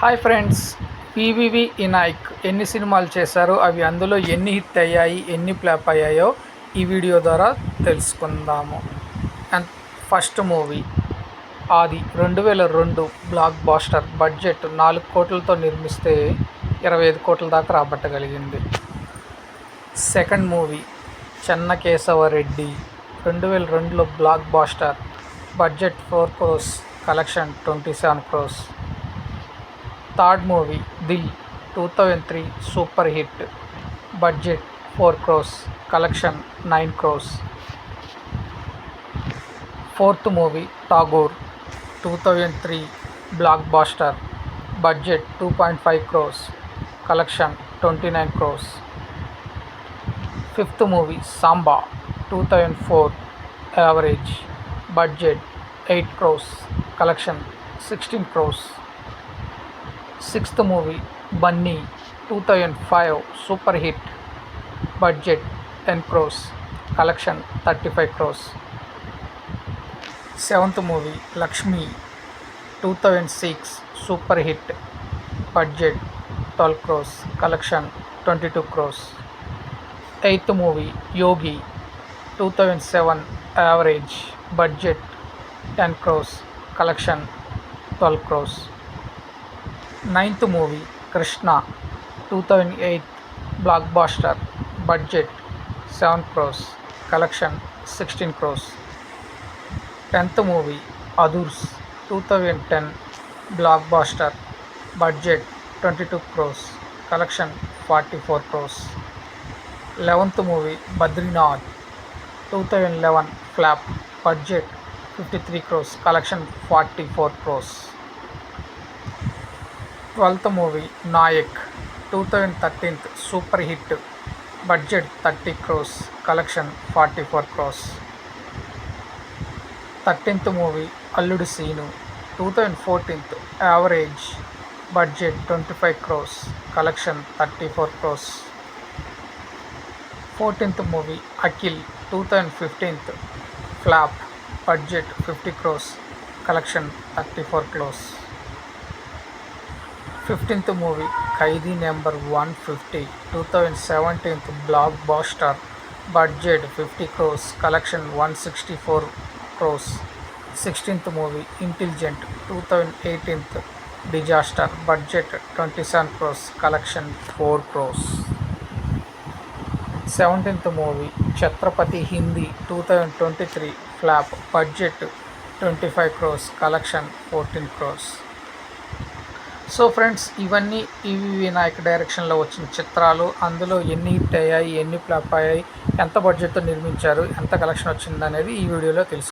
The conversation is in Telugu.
హాయ్ ఫ్రెండ్స్, పివివి వినాయక్ ఎన్ని సినిమాలు చేశారో, అవి అందులో ఎన్ని హిట్ అయ్యాయి, ఎన్ని ఫ్లాప్ అయ్యాయో ఈ వీడియో ద్వారా తెలుసుకుందాము. అండ్ ఫస్ట్ మూవీ ఆది 2002 బ్లాక్ బాస్టర్. బడ్జెట్ 4 కోట్లతో నిర్మిస్తే 25 కోట్ల దాకా రాబట్టగలిగింది. సెకండ్ మూవీ చెన్నకేశవరెడ్డి 2002లో blockbuster. Budget 4 crores, collection 27 crores. Third movie Dil 2003 super hit. Budget 4 crores, collection 9 crores. Fourth movie Tagore 2003 blockbuster. Budget 2.5 crores, collection 29 crores. Fifth movie Samba 2004 average. Budget 8 crores, collection 16 crores. Sixth movie Bunny 2005 super hit. Budget 10 crores, collection 35 crores. Seventh movie Lakshmi 2006 super hit. Budget 12 crores, collection 22 crores. Eighth movie Yogi 2007 average. Budget 10 crores, collection 12 crores. Ninth movie Krishna 2008 blockbuster. Budget 7 crores, collection 16 crores. Tenth movie Adhurs 2010 blockbuster. Budget 22 crores, collection 44 crores. 11th movie Badrinath 2011 flop. Budget 53 crores, collection 44 crores. 12th movie Nayak 2013 super hit. Budget 30 crores, collection 44 crores. 13th movie Alludu Seenu 2014 average. Budget 25 crores, collection 34 crores. 14th movie Akhil 2015 flop. Budget 50 crores, collection 34 crores. 15th movie Khaidi number 150 2017 blockbuster. Budget 50 crores, collection 164 crores. 16th movie Intelligent 2018 disaster. Budget 27 crores, collection 4 crores. 17th movie Chhatrapati Hindi 2023 flop. Budget 25 crores, collection 14 crores. So friends, ఇవన్నీ పివివి వినాయక్ డైరెక్షన్లో వచ్చిన చిత్రాలు. అందులో ఎన్ని హిట్ అయ్యాయి, ఎన్ని ఫ్లాప్ అయ్యాయి, ఎంత బడ్జెట్తో నిర్మించారు, ఎంత కలెక్షన్ వచ్చింది అనేది ఈ వీడియోలో తెలుసు.